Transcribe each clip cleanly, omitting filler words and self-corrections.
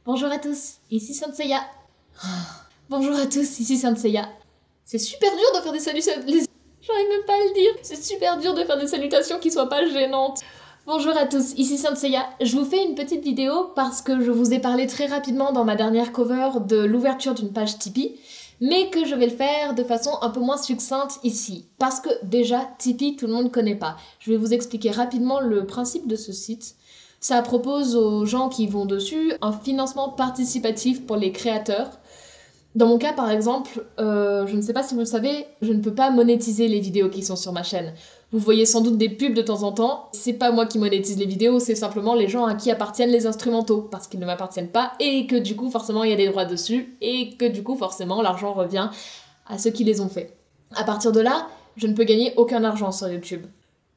Bonjour à tous, ici Saint-Seiya. Bonjour à tous, ici Saint-Seiya. C'est super dur de faire des salutations... J'arrive même pas à le dire. C'est super dur de faire des salutations qui soient pas gênantes. Bonjour à tous, ici Saint-Seiya. Je vous fais une petite vidéo parce que je vous ai parlé très rapidement dans ma dernière cover de l'ouverture d'une page Tipeee, mais que je vais le faire de façon un peu moins succincte ici. Parce que déjà, Tipeee, tout le monde connaît pas. Je vais vous expliquer rapidement le principe de ce site. Ça propose aux gens qui vont dessus un financement participatif pour les créateurs. Dans mon cas, par exemple, je ne sais pas si vous le savez, je ne peux pas monétiser les vidéos qui sont sur ma chaîne. Vous voyez sans doute des pubs de temps en temps. C'est pas moi qui monétise les vidéos, c'est simplement les gens à qui appartiennent les instrumentaux, parce qu'ils ne m'appartiennent pas, et que du coup, forcément, il y a des droits dessus, et que du coup, forcément, l'argent revient à ceux qui les ont faits. À partir de là, je ne peux gagner aucun argent sur YouTube.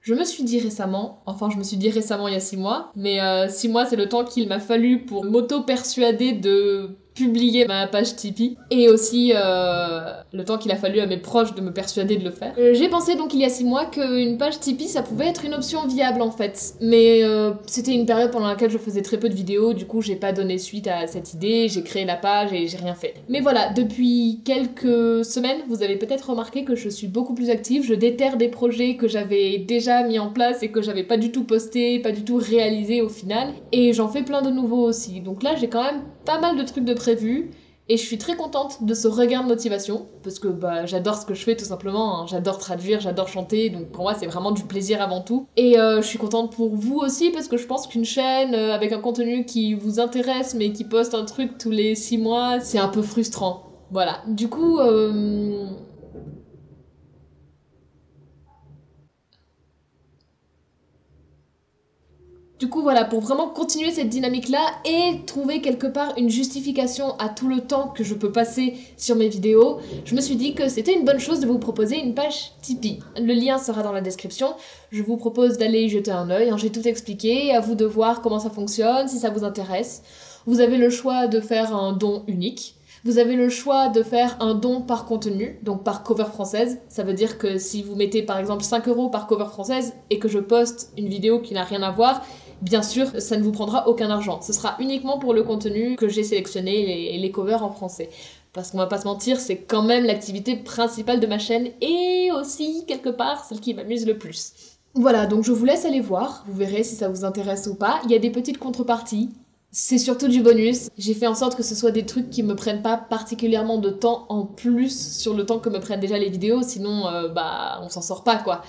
Je me suis dit récemment, il y a 6 mois, mais 6 mois c'est le temps qu'il m'a fallu pour m'auto-persuader de publier ma page Tipeee, et aussi le temps qu'il a fallu à mes proches de me persuader de le faire. J'ai pensé donc il y a 6 mois qu'une page Tipeee ça pouvait être une option viable en fait, mais c'était une période pendant laquelle je faisais très peu de vidéos, du coup j'ai pas donné suite à cette idée, j'ai créé la page et j'ai rien fait. Mais voilà, depuis quelques semaines, vous avez peut-être remarqué que je suis beaucoup plus active, je déterre des projets que j'avais déjà mis en place et que j'avais pas du tout posté, pas du tout réalisé au final, et j'en fais plein de nouveaux aussi, donc là j'ai quand même pas mal de trucs de prévu, et je suis très contente de ce regain de motivation, parce que bah, j'adore ce que je fais tout simplement, hein. J'adore traduire, j'adore chanter, donc pour moi c'est vraiment du plaisir avant tout. Et je suis contente pour vous aussi, parce que je pense qu'une chaîne avec un contenu qui vous intéresse, mais qui poste un truc tous les 6 mois, c'est un peu frustrant. Voilà, du coup... Du coup voilà, pour vraiment continuer cette dynamique-là et trouver quelque part une justification à tout le temps que je peux passer sur mes vidéos, je me suis dit que c'était une bonne chose de vous proposer une page Tipeee. Le lien sera dans la description, je vous propose d'aller y jeter un œil, hein, j'ai tout expliqué, à vous de voir comment ça fonctionne, si ça vous intéresse. Vous avez le choix de faire un don unique. Vous avez le choix de faire un don par contenu, donc par cover française. Ça veut dire que si vous mettez par exemple 5 € par cover française et que je poste une vidéo qui n'a rien à voir, bien sûr, ça ne vous prendra aucun argent. Ce sera uniquement pour le contenu que j'ai sélectionné, les covers en français. Parce qu'on va pas se mentir, c'est quand même l'activité principale de ma chaîne et aussi, quelque part, celle qui m'amuse le plus. Voilà, donc je vous laisse aller voir, vous verrez si ça vous intéresse ou pas. Il y a des petites contreparties. C'est surtout du bonus. J'ai fait en sorte que ce soit des trucs qui me prennent pas particulièrement de temps en plus sur le temps que me prennent déjà les vidéos, sinon bah on s'en sort pas quoi.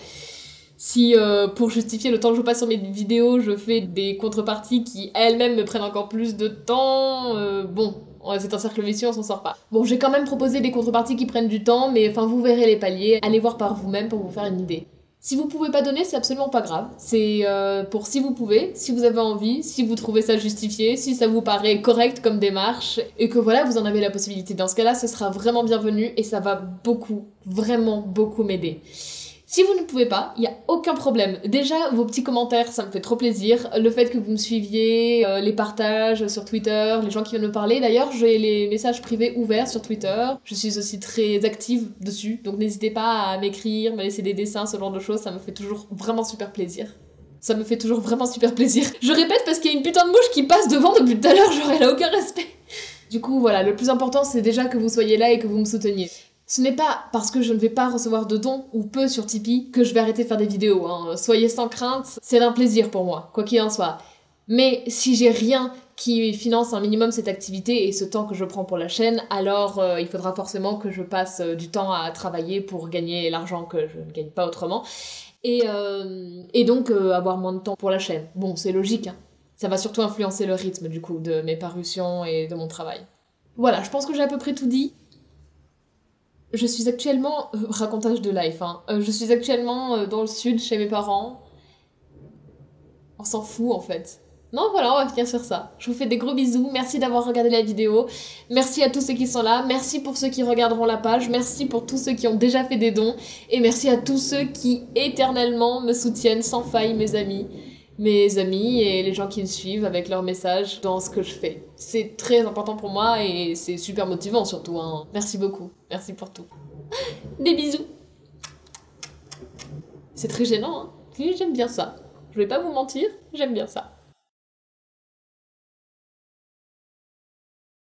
Si pour justifier le temps que je passe sur mes vidéos, je fais des contreparties qui elles-mêmes me prennent encore plus de temps, bon, c'est un cercle vicieux, on s'en sort pas. Bon, j'ai quand même proposé des contreparties qui prennent du temps, mais enfin vous verrez les paliers, allez voir par vous-même pour vous faire une idée. Si vous pouvez pas donner, c'est absolument pas grave. C'est pour si vous pouvez, si vous avez envie, si vous trouvez ça justifié, si ça vous paraît correct comme démarche, et que voilà, vous en avez la possibilité. Dans ce cas-là, ce sera vraiment bienvenu et ça va beaucoup, vraiment beaucoup m'aider. Si vous ne pouvez pas, il n'y a aucun problème. Déjà, vos petits commentaires, ça me fait trop plaisir. Le fait que vous me suiviez, les partages sur Twitter, les gens qui viennent me parler. D'ailleurs, j'ai les messages privés ouverts sur Twitter. Je suis aussi très active dessus, donc n'hésitez pas à m'écrire, me laisser des dessins, ce genre de choses. Ça me fait toujours vraiment super plaisir. Ça me fait toujours vraiment super plaisir. Je répète parce qu'il y a une putain de mouche qui passe devant depuis tout à l'heure, genre elle a aucun respect. Du coup, voilà, le plus important, c'est déjà que vous soyez là et que vous me souteniez. Ce n'est pas parce que je ne vais pas recevoir de dons ou peu sur Tipeee que je vais arrêter de faire des vidéos, hein. Soyez sans crainte, c'est un plaisir pour moi, quoi qu'il en soit. Mais si j'ai rien qui finance un minimum cette activité et ce temps que je prends pour la chaîne, alors il faudra forcément que je passe du temps à travailler pour gagner l'argent que je ne gagne pas autrement. Et donc avoir moins de temps pour la chaîne. Bon, c'est logique, hein. Ça va surtout influencer le rythme du coup de mes parutions et de mon travail. Voilà, je pense que j'ai à peu près tout dit. Je suis actuellement... racontage de life, hein. Je suis actuellement dans le sud, chez mes parents. On s'en fout, en fait. Non, voilà, on va finir sur ça. Je vous fais des gros bisous, merci d'avoir regardé la vidéo. Merci à tous ceux qui sont là, merci pour ceux qui regarderont la page, merci pour tous ceux qui ont déjà fait des dons, et merci à tous ceux qui éternellement me soutiennent sans faille, mes amis et les gens qui me suivent avec leurs messages dans ce que je fais. C'est très important pour moi et c'est super motivant surtout, hein. Merci beaucoup, merci pour tout. Des bisous. C'est très gênant, hein. J'aime bien ça. Je vais pas vous mentir, j'aime bien ça.